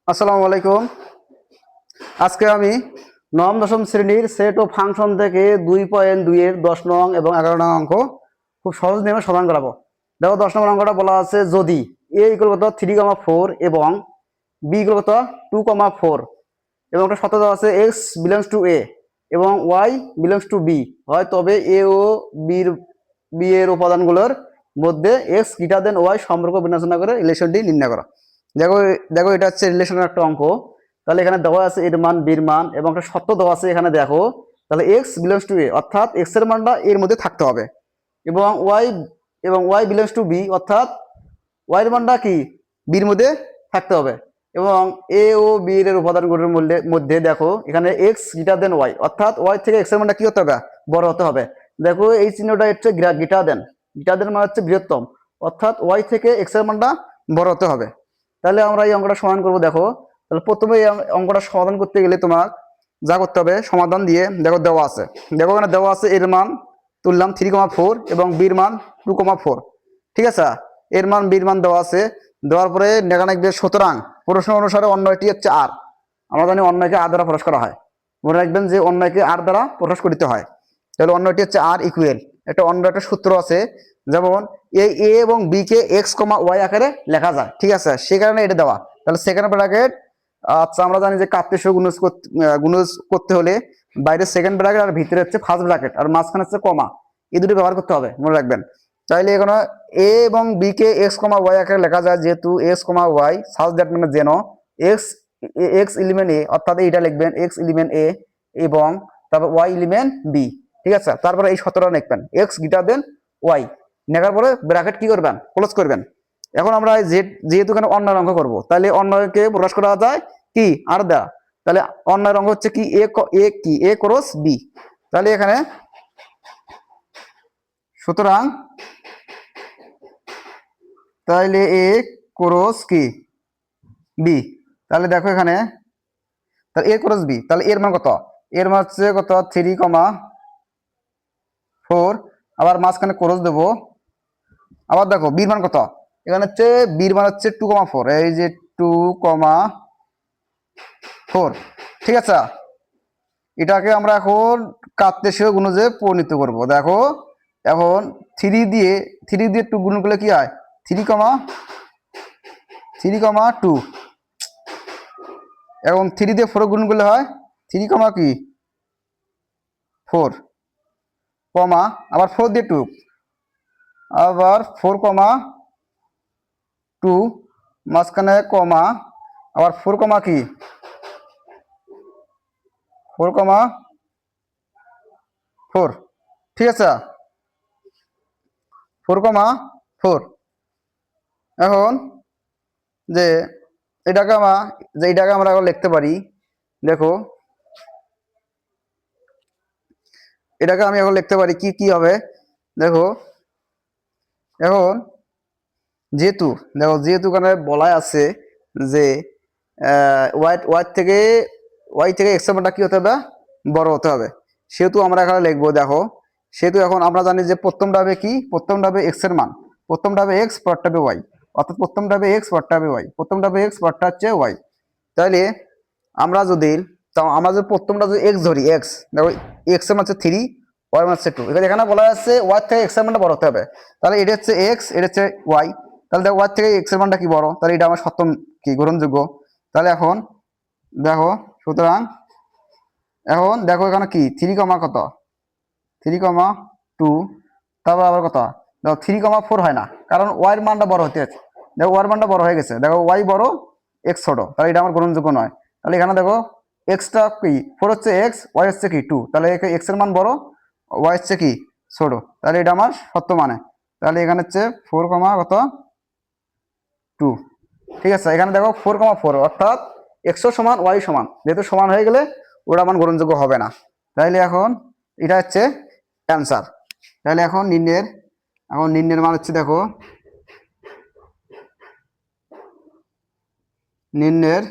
আসসালামু আলাইকুম। আজকে আমি নবম দশম শ্রেণীর সেট ও ফাংশন থেকে 2.2 এর 10 নং এবং 11 নং অঙ্ক খুব সহজ নিয়মে সমাধান করাবো। দেখো 10 নম্বর অঙ্কটা বলা আছে, যদি a ইকুয়াল কত 3,4 এবং b ইকুয়াল কত 2,4 এবং একটা শর্ত দেওয়া আছে x বিলংস টু a এবং y বিলংস টু b হয়, তবে a ও b এর উপাদানগুলোর মধ্যে x গ্রেটার দেন y সম্পর্ক বিবেচনা করে রিলেশনটি নির্ণয় করা। দেখো দেখো এটা হচ্ছে রিলেশনের একটা অঙ্ক। তাহলে এখানে দেওয়া আছে এর মান বির মান এবং একটা শর্ত দেওয়া আছে এখানে। দেখো তাহলে x বিলংস টু a অর্থাৎ x এর মানটা এর মধ্যে থাকতে হবে, এবং y বিলংস টু b অর্থাৎ y এর মানটা কি বির মধ্যে থাকতে হবে। এবং a ও b এর উপাদানগুলোর মধ্যে দেখো এখানে x গ্রেটার দেন y অর্থাৎ y থেকে x এর মানটা কি হতে হবে, বড় হতে হবে। দেখো এই চিহ্নটা হচ্ছে গ্রেটার দেন, মানে হচ্ছে বৃহত্তম, অর্থাৎ y থেকে x এর মানটা বড় হতে হবে। তাহলে আমরা এই অঙ্কটা সমাধান করব। দেখো তাহলে প্রথমে এই অঙ্কটা সমাধান করতে গেলে তোমার যা করতে হবে, সমাধান দিয়ে দেখো দেওয়া আছে, দেখো এখানে দেওয়া আছে এর মান তুললাম 3,4 এবং বির মান 2,4। ঠিক আছে, এর মান বির মান দেওয়া আছে। দেওয়ার পরে এখানে লিখবে সুতরাং প্রশ্ন অনুসারে অন্যটি হচ্ছে আর। আমরা জানি অন্যকে আর দ্বারা প্রকাশ করা হয়, মনে রাখবেন যে অন্যকে আর দ্বারা প্রকাশ করিতে হয়। তাহলে অন্যটি হচ্ছে আর ইকুয়াল একটা সূত্র আছে, যেমন এই এ এবং বি কে এক্স কমা ওয়াই আকারে লেখা যায়। ঠিক আছে, সে কারণে এটা দেওয়া। তাহলে সেকেন্ড ব্র্যাকেট, আচ্ছা আমরা জানি যে কার্তেশীয় গুণজ করতে হলে বাইরে সেকেন্ড ব্র্যাকেট আর ভিতরে হচ্ছে ফার্স্ট ব্র্যাকেট আর মাঝখানে হচ্ছে কমা, এই দুটো ব্যবহার করতে হবে, মনে রাখবেন। চাইলে এখানে এ এবং বি কে এক্স কমা ওয়াই আকারে লেখা যায়, যেহেতু x comma Y such that মানে যেন এক্স এক্স এলিমেন্ট এ, অর্থাৎ এইটা লিখবেন এক্স এলিমেন্ট এ এবং তারপর ওয়াই এলিমেন্ট বি। ঠিক আছে, তারপরে এই সতেরো লিখবেন এক্স গ্রেটার দেন ওয়াই, লেখার পরে ব্র্যাকেট কি করবেন, ক্লোজ করবেন। এখন আমরা যেহেতু এখানে অন্যায় অঙ্ক করবো, তাহলে অন্যকে প্রকাশ করা যায় কি আর দ্বারা। তাহলে অন্যায় অঙ্ক হচ্ছে কি এ ক্রস বি। তাহলে এখানে সুতরাং তাহলে এ ক্রস কি বি। তাহলে দেখো এখানে তাহলে এ ক্রস বি, তাহলে এর মান কত, এর মান হচ্ছে কত 3,4, আবার মাঝখানে ক্রস দেবো। আবার দেখো বির মান কত, এখানে হচ্ছে বির মান হচ্ছে 2,4, এই যে 2,4। ঠিক আছে, এটাকে আমরা এখন কার্তেশীয় গুণজে পরিণত করব। দেখো এখন থ্রি দিয়ে টু গুণ করলে কি হয়, 3,2 এবং 3 দিয়ে 4 গুণ করলে হয় 3, কি 4 কমা আবার 4 দিয়ে 2, আবার 4,2 মাঝখানে কমা আবার 4, কি 4,4। ঠিক আছে, 4,4। এখন যে এটাকে আমরা এখন লিখতে পারি। দেখো এটাকে আমি এখন লিখতে পারি কি কি হবে। দেখো এখন যেহেতু এখানে বলা আছে যে ওয়াই থেকে এক্স এর মানটা কি হতে হবে, বড় হতে হবে, সেহেতু আমরা এখানে লিখবো। দেখো সেহেতু এখন আমরা জানি যে প্রথমটা হবে কি, প্রথমটা হবে এক্স এর মান, প্রথমটা হবে এক্স পরটা হবে ওয়াই, অর্থাৎ প্রথমটা হবে এক্স পরটা হবে ওয়াই, প্রথমটা হবে এক্স পরটা হচ্ছে ওয়াই। তাহলে আমরা যদি প্রথমটা যদি এক্স ধরি, এক্স দেখো এক্স এর মান হচ্ছে 3, ওয়াই মান হচ্ছে 2। এখানে বলা আছে ওয়াই থেকে এক্স এর মানটা বড় হতে হবে, তাহলে এটা হচ্ছে এক্স, এটা হচ্ছে ওয়াই। তাহলে দেখো ওয়াই থেকে এক্স এর মানটা কি বড়, তাহলে এটা আমার সপ্তম কি গ্রহণযোগ্য। তাহলে এখন দেখো সুতরাং এখন দেখো এখানে কি 3, কত 3,2, তারপর আবার কত দেখো 3,4 হয় না, কারণ ওয়াই এর মানটা বড় হতে আছে। দেখো ওয়াই এর মানটা বড় হয়ে গেছে, দেখো ওয়াই বড় এক্স ছোট, তাহলে এটা আমার গ্রহণযোগ্য নয়। তাহলে এখানে দেখো এক্সটা কি 4 হচ্ছে এক্স, ওয়াই হচ্ছে কি 2, তাহলে এক্স এর মান বড়, ওয়াই হচ্ছে কি ছোট, তাহলে এটা আমার সত্য মানে। তাহলে এখানে হচ্ছে 4, কত 2। ঠিক আছে, এখানে দেখো 4,4 অর্থাৎ এক্স সমান ওয়াই সমান, যেহেতু সমান হয়ে গেলে ওটা মান গ্রহণযোগ্য হবে না। তাহলে এখন এটা হচ্ছে অ্যান্সার। তাহলে এখন নির্ণয়ের মান হচ্ছে, দেখো নির্ণয়ের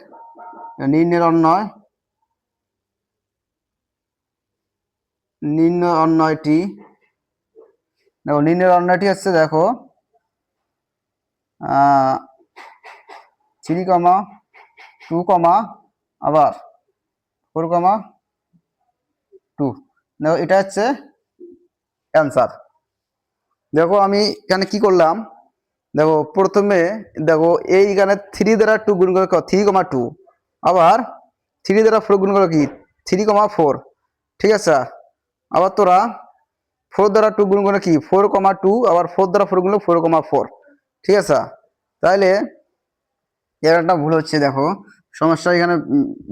অন্যয়টি দেখো নির্ণয়ের অন্যয়টি হচ্ছে, দেখো 3, 2 কমা আবার 4,2। দেখো এটা হচ্ছে অ্যান্সার। দেখো আমি এখানে কি করলাম, দেখো প্রথমে দেখো এইখানে 3 দ্বারা 2 গুণ করে 3,2, আবার 3 দ্বারা 4 গুণ করে কি 3,4, ঠিক আছে। আবার তোরা 4 দ্বারা 2 গুণ করে কি 4,2, আবার 4 দ্বারা 4 গুণ করলে 4,4, ঠিক আছে। তাহলে এর একটা ভুল হচ্ছে, দেখো সমস্যা এখানে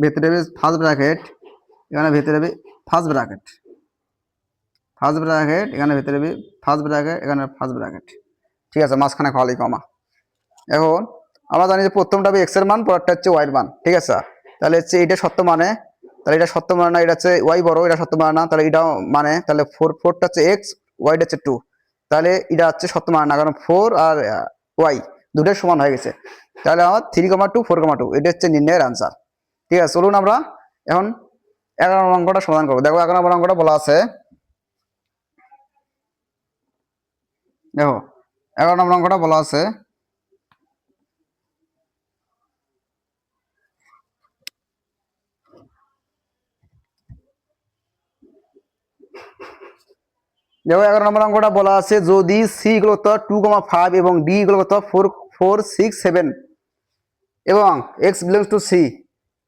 ভেতরে ফার্স্ট ব্র্যাকেট, এখানে ভেতরে ফার্স্ট ব্র্যাকেট, এখানে ভেতরে ফার্স্ট ব্র্যাকেট, এখানে ফার্স্ট ব্র্যাকেট, ঠিক আছে, মাঝখানে খালি কমা। এখন আমরা জানি যে প্রথমটা হবে এক্স এর মান, পরেরটা হচ্ছে ওয়াই এর মান, ঠিক আছে। তাহলে হচ্ছে এটা সত্য মানে, তাহলে এটা সত্য মানে না, এটা হচ্ছে ওয়াই বড়, এটা সত্য মানে না, তাহলে এটা মানে তাহলে 4টা হচ্ছে এক্স, ওয়াইটা হচ্ছে 2, তাহলে এটা হচ্ছে সত্য মানে না, কারণ 4 আর ওয়াই দুটোই সমান হয়ে গেছে। তাহলে আমার 3,2 4,2 এটা হচ্ছে নির্ণয়ের আনসার। ঠিক আছে, চলুন আমরা এখন 11 নম্বর অঙ্কটা সমাধান করবো। দেখো 11 নম্বর অঙ্কটা বলা আছে, দেখো 11 নম্বর অঙ্কটা বলা আছে, দেখো 11 নম্বর অঙ্কটা বলা আছে, যদি সি ইকুয়াল টু 2,5 এবং ডি ইকুয়াল টু 4 4 6 7 এবং এক্স বিলংস টু সি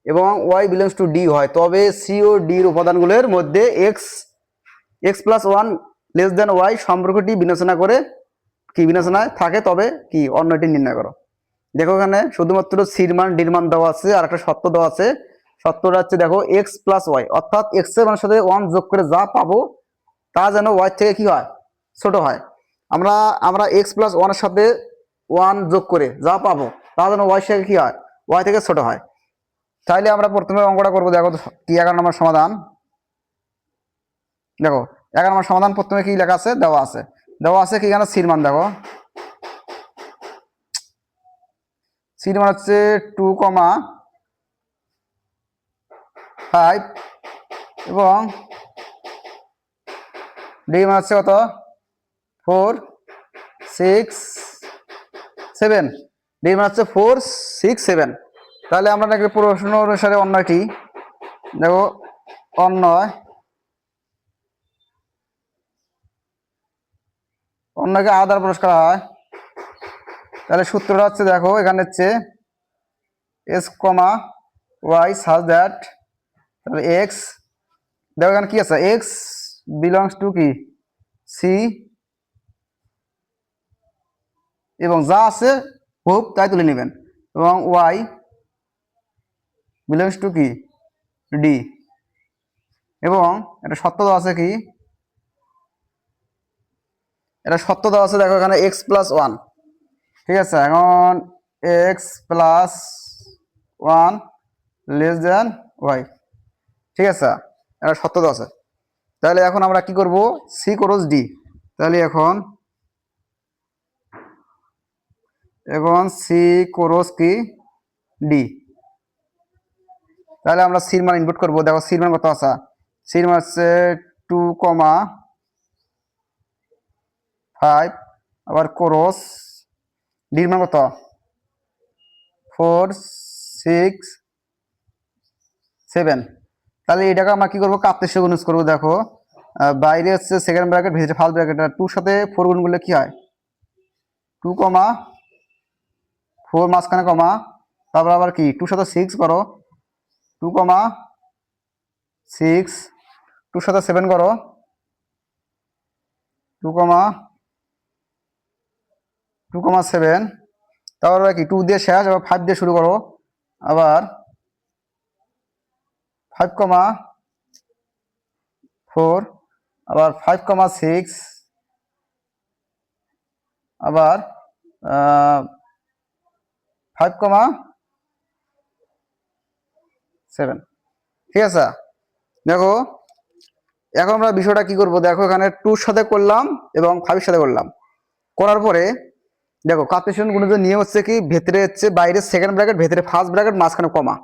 এবং ওয়াই বিলংস টু ডি হয়, তবে সি ও ডির উপাদানগুলোর মধ্যে x x plus one less than y সম্পর্কটি বিবেচনা করে কি বিবেচনায় থাকে, তবে কি অন্যটি নির্ণয় করো। দেখো এখানে শুধুমাত্র সির মান ডির মান দেওয়া আছে, আর একটা সত্য দেওয়া আছে। সত্যটা হচ্ছে দেখো এক্স প্লাস ওয়াই, অর্থাৎ এক্স এর মানের সাথে ওয়ান যোগ করে যা পাবো তা যেন ওয়াই থেকে কি হয়, ছোট হয়। আমরা আমরা এক্স প্লাস ওয়ানের সাথে ওয়ান যোগ করে যা পাবো তা যেন ওয়াই থেকে কি হয়, ওয়াই থেকে ছোট হয়। তাইলে আমরা প্রথমে অঙ্কটা করবো, দেখো কি 11 নম্বর সমাধান। দেখো 11 নম্বর সমাধান প্রথমে কি লেখা আছে, দেওয়া আছে কি এখানে সির মান, দেখো সির মান হচ্ছে 2,5 এবং ডি মান হচ্ছে কত 4 6 7, ডি মান হচ্ছে 4 6 7। তাহলে আমরা নাকি প্রশ্ন অনুসারে অন্যটি, দেখো অন্যকে আলাদা প্রকাশ করা হয়। তাহলে সূত্রটা হচ্ছে দেখো এখানে হচ্ছে S comma Y such that, তাহলে এক্স, দেখো এখানে কি আছে, এক্স বিলংস টু কি সি এবং যা আছে খুব তাই তুলে নেবেন, এবং ওয়াই বিলংস টু কি ডি, এবং এটা সত্য দেওয়া আছে কি, এটা সত্য দেওয়া আছে, দেখো এখানে এক্স প্লাস ওয়ান, ঠিক আছে। এখন X plus one less than Y, ঠিক আছে, এটা সত্য দেওয়া আছে। তাহলে এখন আমরা কি করব, সি ক্রস ডি। তাহলে এখন সি ক্রস কি ডি, তাহলে আমরা সির মান ইনপুট করবো। দেখো সির মান কত আছে, সির মান হচ্ছে 2,5, আবার ক্রস ডির মান কত 4 6 7। তাহলে এটাকে আমরা কি করবো, কাপতে গুণ করবো। দেখো বাইরে হচ্ছে সেকেন্ড ব্র্যাকেট, ভিতরে ফার্স্ট ব্র্যাকেট, 2 সাথে 4 গুণ করলে কি হয় 2,4 মাঝখানে কমা, তারপর আবার কি 2 সাথে 6 করো 2,6, 2 সাথে 7 করো 2,7, তারপর কি 2 দিয়ে শেষ, আবার 5 দিয়ে শুরু করো, আবার 5,4, আবার 5,6, আবার 5,7, ঠিক আছে। দেখো এখন আমরা বিষয়টা কি করব, দেখো এখানে 2 সাথে করলাম এবং 5 সাথে করলাম, করার পরে দেখো কার্টেসিয়ান গুণিত নিয়ম হচ্ছে কি, ভেতরে হচ্ছে বাইরে সেকেন্ড ব্র্যাকেট, ভেতরে ফার্স্ট ব্র্যাকেট, মাঝখানে কমা,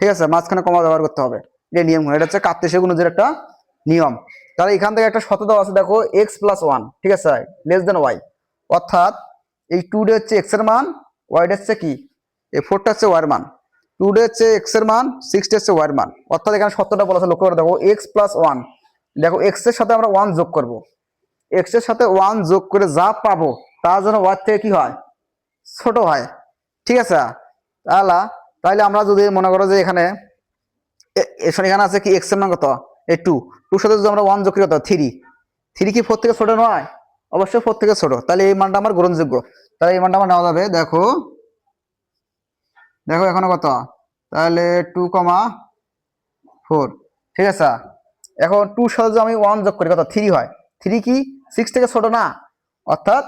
ঠিক আছে, মাঝখানে কমা ব্যবহার করতে হবে, এটা নিয়ম, এটা হচ্ছে কার্টেসিয়ান গুণিতের একটা নিয়ম। তাহলে এখান থেকে একটা শর্ত দেওয়া আছে, দেখো এক্স প্লাস ওয়ান, ঠিক আছে, লেস দেন ওয়াই, অর্থাৎ এই 2 হচ্ছে এক্স এর মান, ওয়াইটা হচ্ছে কি এই 4টা হচ্ছে ওয়াই এর মান। 2 হচ্ছে x এর মান, 6 হচ্ছে y এর মান। অর্থাৎ এখানে সত্যটা বলা আছে, লক্ষ্য করে দেখো x প্লাস 1, দেখো x এর সাথে আমরা 1 যোগ করব, x এর সাথে 1 যোগ করে যা পাবো তা যেন y থেকে কি হয়, ছোট হয়। ঠিক আছে, তাহলে আমরা যদি মনে করো যে এখানে এখানে আছে কি x এর মান কত, এই 2, 2 সাথে যদি আমরা 1 যোগ করি কত 3, 3 কি 4 থেকে ছোট নয়, অবশ্যই 4 থেকে ছোট, তাহলে এই মানটা আমার গ্রহণযোগ্য, তাহলে এই মানটা আমার নেওয়া যাবে। দেখো দেখো এখানে কত, তাহলে 2,4। ঠিক আছে, এখন 2 সাথে যদি আমি 1 যোগ করি কত 3 হয়, 3 কি 6 থেকে ছোট না, অর্থাৎ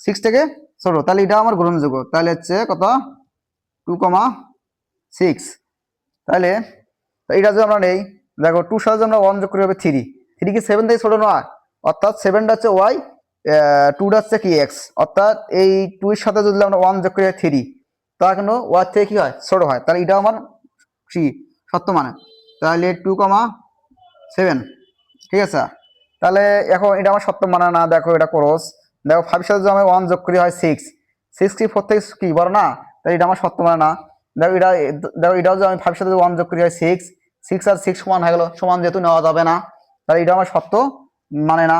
6 থেকে ছোট, তাহলে এটা আমার গ্রহণযোগ্য। তাহলে হচ্ছে কত 2,6। তাহলে এটা যদি আমরা নেই, দেখো 2 সাথে আমরা 1 যোগ করি হবে 3, 3 কি 7 থেকে ছোট নয়, অর্থাৎ 7টা হচ্ছে y, 2টা হচ্ছে কি x, অর্থাৎ এই 2 এর সাথে যদি আমরা 1 যোগ করি 3, তা কেন y থেকে কি হয়, ছোট হয়, তাহলে এটা আমার কি সত্য মানে, তাহলে 2,7। ঠিক আছে, তাহলে এখন এটা আমার সত্য মানে না, দেখো এটা ক্রস, দেখো 5 সাথে যদি আমি 1 যোগ করি হয় 6, 6 কি 4 থেকে কি বড় না, তাহলে এটা আমার সত্য মানে না। দেখো এটাও যদি আমি 5 সাথে 1 যোগ করি হয় 6, 6 আর 6 সমান হয়ে গেল, সমান যেহেতু নেওয়া যাবে না, তাহলে এটা আমার সত্য মানে না।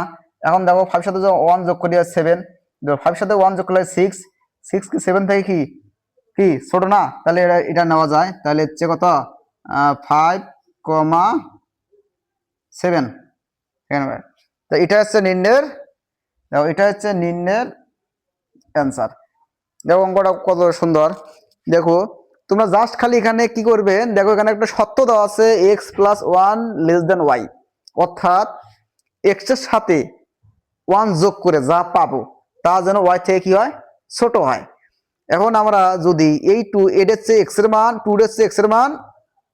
এখন দেখো 5 সাথে যদি 1 যোগ করি হয় 7, দেখো 5 সাথে 1 যোগ করলে 6, 6 কি 7 থেকে কি কি ছোট না, তাহলে এটা নেওয়া যায়। তাহলে হচ্ছে কত 5,7, তো এটা হচ্ছে নির্ণয়ের, দেখো এটা হচ্ছে নির্ণয়ের অ্যান্সার। দেখো অঙ্কটা কত সুন্দর, দেখো তোমরা জাস্ট খালি এখানে কি করবে, দেখো এখানে একটা সত্য দেওয়া আছে x plus 1 less than y, অর্থাৎ x এর সাথে 1 যোগ করে যা পাবো তা যেন y থেকে কি হয়, ছোট হয়। এখন আমরা যদি এই 2 এটা হচ্ছে x এর মান, 2 হচ্ছে x এর মান,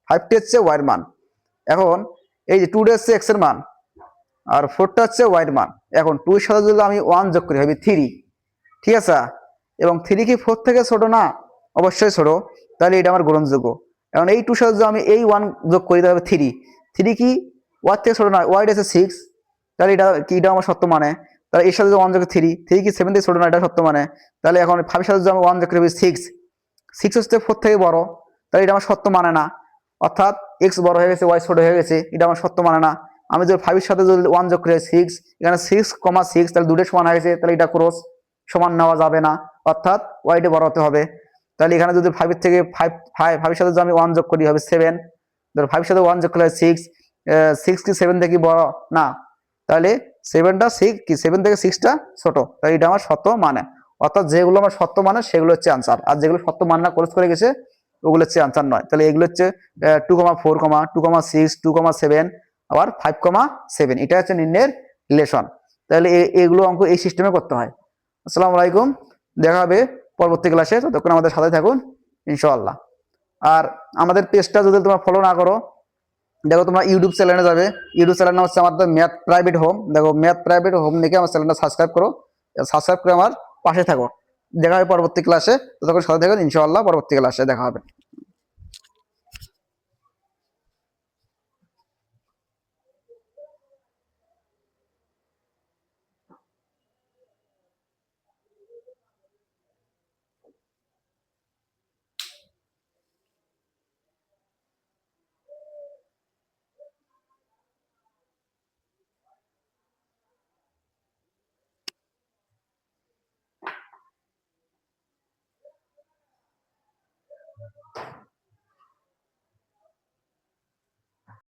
5 হচ্ছে y এর মান, এখন এই যে 2 হচ্ছে x এর মান আর 4টা হচ্ছে y এর মান, এখন 2 এর সাথে যদি আমি 1 যোগ করি হবে 3। ঠিক আছে, এবং 3 কি 4 থেকে ছোট না, অবশ্যই ছোট, তাহলে এটা আমার গ্রহণযোগ্য। এখন এই 2 সাথে যদি আমি এই 1 যোগ করি তাহলে 3, 3 কি y থেকে ছোট না, y হচ্ছে 6, তাহলে এটা কি এটা আমার সত্য মানে, তাহলে এর সাথে যদি 1 যোগ 3, 3 কি 7 থেকে ছোট না, এটা সত্য মানে, তাহলে এখন 5 এর সাথে যদি আমি 1 যোগ করি হবে 6, 6 হচ্ছে 4 থেকে বড়, তাহলে এটা আমার সত্য মানে না, অর্থাৎ x বড় হয়ে গেছে y ছোট হয়ে গেছে, এটা আমার সত্য মানে না। আমি যদি 5 এর সাথে যদি 1 যোগ করি 6, এখানে 6,6, তাহলে দুটোই সমান হয়ে গেছে, তাহলে এটা ক্রস, সমান নেওয়া যাবে না, অর্থাৎ ওয়াইডে বড় হতে হবে। তাহলে এখানে যদি 5 এর থেকে 5 এর সাথে যদি আমি 1 যোগ করি হবে 7, ধরো 5 এর সাথে 1 যোগ করলে 6, 6 কি 7 থেকে বড় না, তাহলে 7টা 6 কি 7 থেকে 6টা ছোট, তাই এটা আমার সত্য মানে। অর্থাৎ যেগুলো আমার সত্য মানে সেগুলো হচ্ছে আনসার, আর যেগুলো সত্য মানে না ক্রস করে গেছে ওগুলো হচ্ছে আনসার নয়। তাহলে এগুলো হচ্ছে 2,4, 2,6, 2,7 আবার 5,7, এটা হচ্ছে নির্ণয়ের রিলেশন। তাহলে এগুলো অঙ্ক এই সিস্টেমে করতে হয়। আসসালামু আলাইকুম, দেখা হবে পরবর্তী ক্লাসে, ততক্ষণ আমাদের সাথে থাকুন ইনশাআল্লাহ। আর আমাদের পেজটা যদি তোমরা ফলো না করো, দেখো তোমরা ইউটিউব চ্যানেলে যাবে, ইউটিউব চ্যানেল নাম হচ্ছে আমাদের ম্যাথ প্রাইভেট হোম, দেখো ম্যাথ প্রাইভেট হোম লিখে আমার চ্যানেলটা সাবস্ক্রাইব করো, সাবস্ক্রাইব করে আমার পাশে থাকো। দেখা হবে পরবর্তী ক্লাসে, ততক্ষণ সাথে থাকুন ইনশাআল্লাহ, পরবর্তী ক্লাসে দেখা হবে।